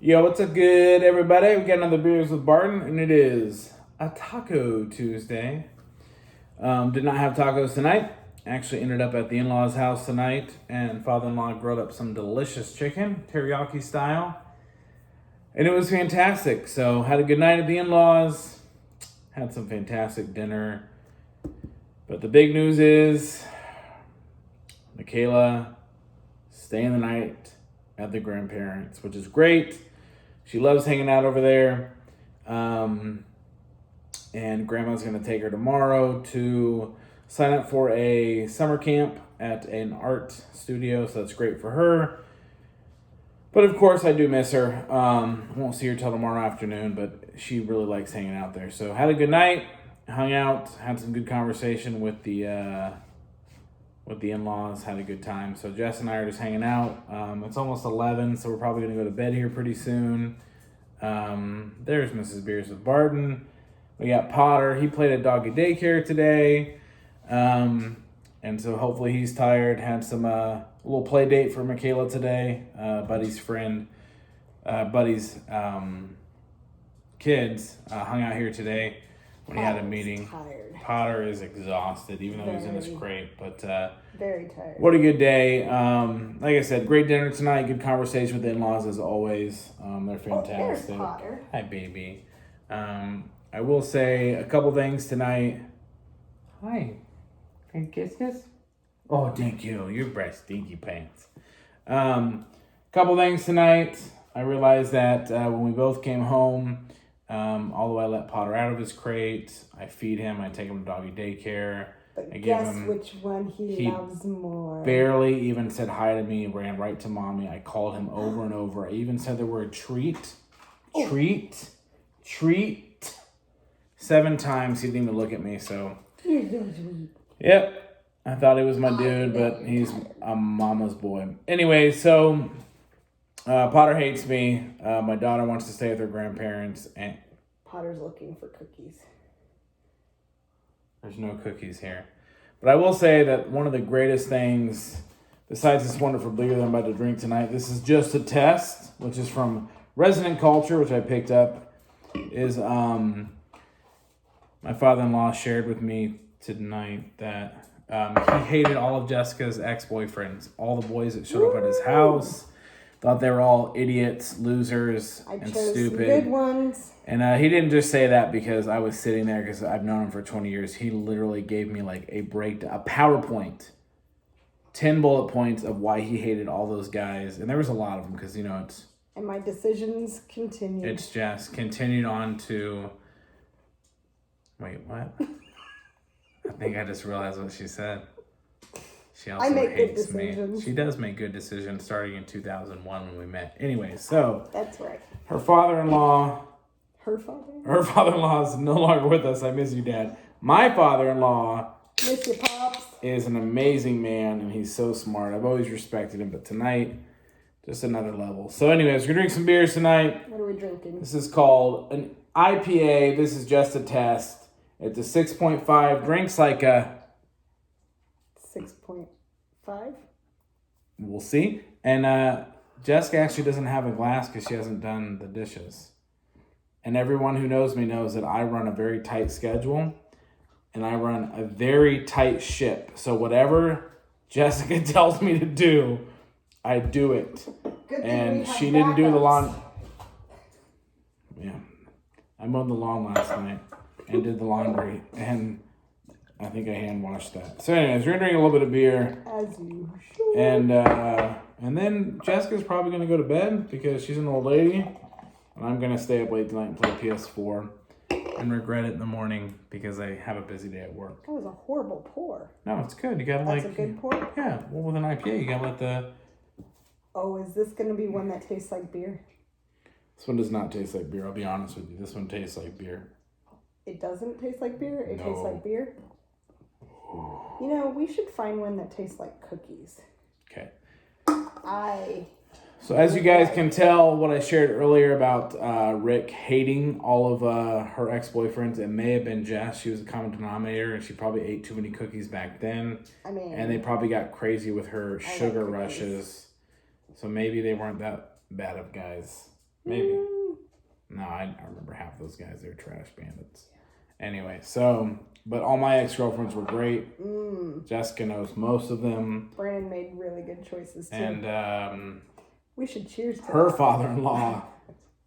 Yo, what's up, good everybody? We got another Beers with Barton, and it is a Taco Tuesday. Did not have tacos tonight. Actually ended up at the in-laws' house tonight, and father-in-law grilled up some delicious chicken, teriyaki style, and it was fantastic. So had a good night at the in-laws, had some fantastic dinner. But the big news is Michaela staying the night at the grandparents', which is great. She loves hanging out over there. And grandma's going to take her tomorrow to sign up for a summer camp at an art studio. So that's great for her. But of course, I do miss her. Won't see her till tomorrow afternoon, but she really likes hanging out there. So had a good night, hung out, had some good conversation with the in-laws, had a good time. So Jess and I are just hanging out. It's almost 11, so we're probably going to go to bed here pretty soon. There's Mrs. Beers with Barton. We got Potter. He played at doggy daycare today. And so hopefully he's tired. Had some little play date for Michaela today. Buddy's friend, Buddy's kids hung out here today when he had a meeting. Tired. Potter is exhausted, even though he's in his crate. But very tired. What a good day. Like I said, great dinner tonight. Good conversation with the in-laws as always. They're fantastic. Oh, there's Potter. Hi, baby. I will say a couple things tonight. Hi. Can you kiss kiss? Oh, thank you. Your breast stinky pants. Couple things tonight. I realized that when we both came home, although I let Potter out of his crate, I feed him, I take him to doggy daycare. But I guess which one he loves more. Barely even said hi to me, ran right to mommy. I called him over and over. I even said the word treat. Oh. Treat. 7 times. He didn't even look at me, so. You're so sweet. Yep. I thought he was my dude, but he's a mama's boy. Anyway, so Potter hates me. My daughter wants to stay with her grandparents. And Potter's looking for cookies. There's no cookies here. But I will say that one of the greatest things, besides this wonderful beer that I'm about to drink tonight, this is just a test, which is from Resident Culture, which I picked up, is my father-in-law shared with me tonight that he hated all of Jessica's ex-boyfriends, all the boys that showed up at his house. Thought they were all idiots, losers, and stupid. Good ones. And he didn't just say that because I was sitting there because I've known him for 20 years. He literally gave me like a PowerPoint, 10 bullet points of why he hated all those guys. And there was a lot of them because, you know, it's... And my decisions continued. It's just continued on to... Wait, what? I think I just realized what she said. She also hates me. She does make good decisions starting in 2001 when we met. Anyway, so... That's right. Her father-in-law... Her father? Her father-in-law is no longer with us. I miss you, Dad. My father-in-law... Miss you, Pops. ...is an amazing man, and he's so smart. I've always respected him, but tonight, just another level. So anyways, we're going to drink some beers tonight. What are we drinking? This is called an IPA. This is just a test. It's a 6.5. Drinks like a... 6.5? We'll see. And Jessica actually doesn't have a glass because she hasn't done the dishes. And everyone who knows me knows that I run a very tight schedule. And I run a very tight ship. So whatever Jessica tells me to do, I do it. And she didn't do the lawn. Yeah. I mowed the lawn last night and did the laundry. And I think I hand washed that. So anyways, we're going to drink a little bit of beer. As you should. And then Jessica's probably going to go to bed because she's an old lady. And I'm going to stay up late tonight and play PS4 and regret it in the morning because I have a busy day at work. That was a horrible pour. No, it's good. You got to That's a good pour? Yeah, well, with an IPA, you got to let the... Oh, is this going to be one that tastes like beer? This one does not taste like beer, I'll be honest with you. This one tastes like beer. It doesn't taste like beer? It No. tastes like beer? You know, we should find one that tastes like cookies. Okay. So as you guys can tell, what I shared earlier about Rick hating all of her ex-boyfriends, it may have been Jess. She was a common denominator, and she probably ate too many cookies back then. And they probably got crazy with her sugar rushes. So maybe they weren't that bad of guys. Maybe. No, I remember half those guys. They're trash bandits. Anyway, so, but all my ex-girlfriends were great. Jessica knows most of them. Brandon made really good choices too. And we should cheers to her that. father-in-law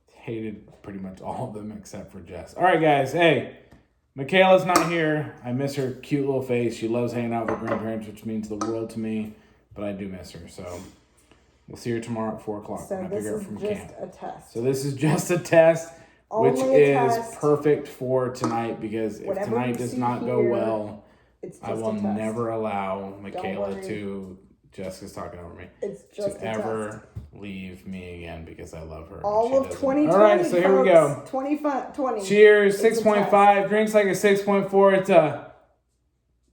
hated pretty much all of them except for Jess. All right, guys. Hey, Michaela's not here. I miss her cute little face. She loves hanging out with her grandparents, which means the world to me. But I do miss her. So we'll see her tomorrow at 4 o'clock. So when I this pick her is up from just camp. a test. So this is just a test. Which Only a is test. perfect for tonight because if Whatever tonight you does see not go here, well, it's just I will a test. never allow Michaela worry. to, Jessica's talking over me, It's just to ever leave me again because I love her. All She of doesn't. 2020. All right, so here we go. 20. Cheers, It's a 6.5. Drinks like a 6.4. It's a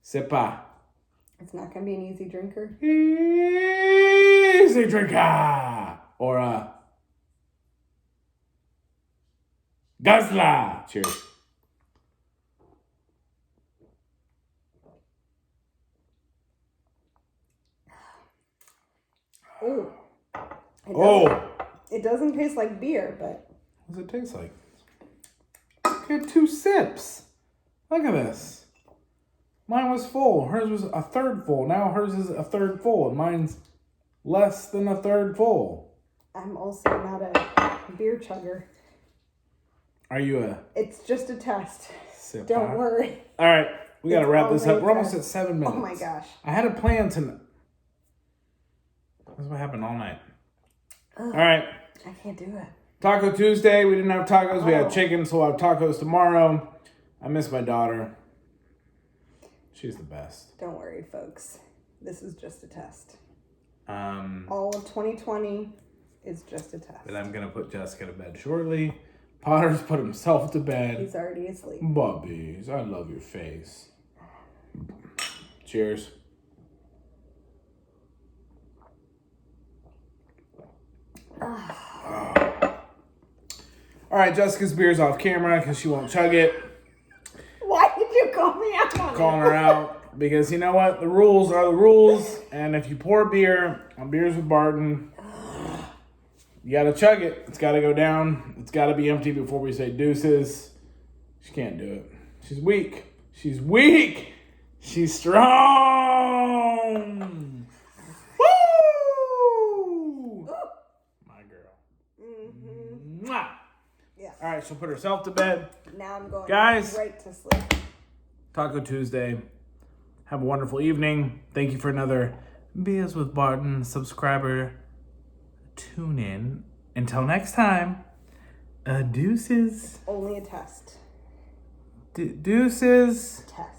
sipa. It's not going to be an easy drinker. Easy drinker. Or a guzzler. Cheers. Ooh. It doesn't taste like beer, but... What does it taste like? I had 2 sips. Look at this. Mine was full. Hers was a third full. Now hers is a third full. And mine's less than a third full. I'm also not a beer chugger. Are you a... It's just a test. sip? Don't worry. All right. We got to wrap this up. only We're a almost test. at 7 minutes. Oh my gosh. I had a plan to... That's what happened all night. Ugh, All right. I can't do it. Taco Tuesday. We didn't have tacos. We Oh. had chicken, so we'll have tacos tomorrow. I miss my daughter. She's the best. Don't worry, folks. This is just a test. Um, All of 2020 is just a test. but I'm going to put Jessica to bed shortly. Potter's put himself to bed. He's already asleep. Bubbies, I love your face. Cheers. All right, Jessica's beer's off camera because she won't chug it. Why did you call me out on Calling her out because you know what? The rules are the rules. And if you pour beer on Beers with Barton, you got to chug it. It's got to go down. It's got to be empty before we say deuces. She can't do it. She's weak. She's weak. She's strong. Woo! My girl. Mm-hmm. Mwah! Yes. All right, she'll put herself to bed. Now I'm going Guys. right to sleep. Taco Tuesday. Have a wonderful evening. Thank you for another Beers with Barton subscriber. Tune in. Until next time, deuces. Only a test. Deuces. Test.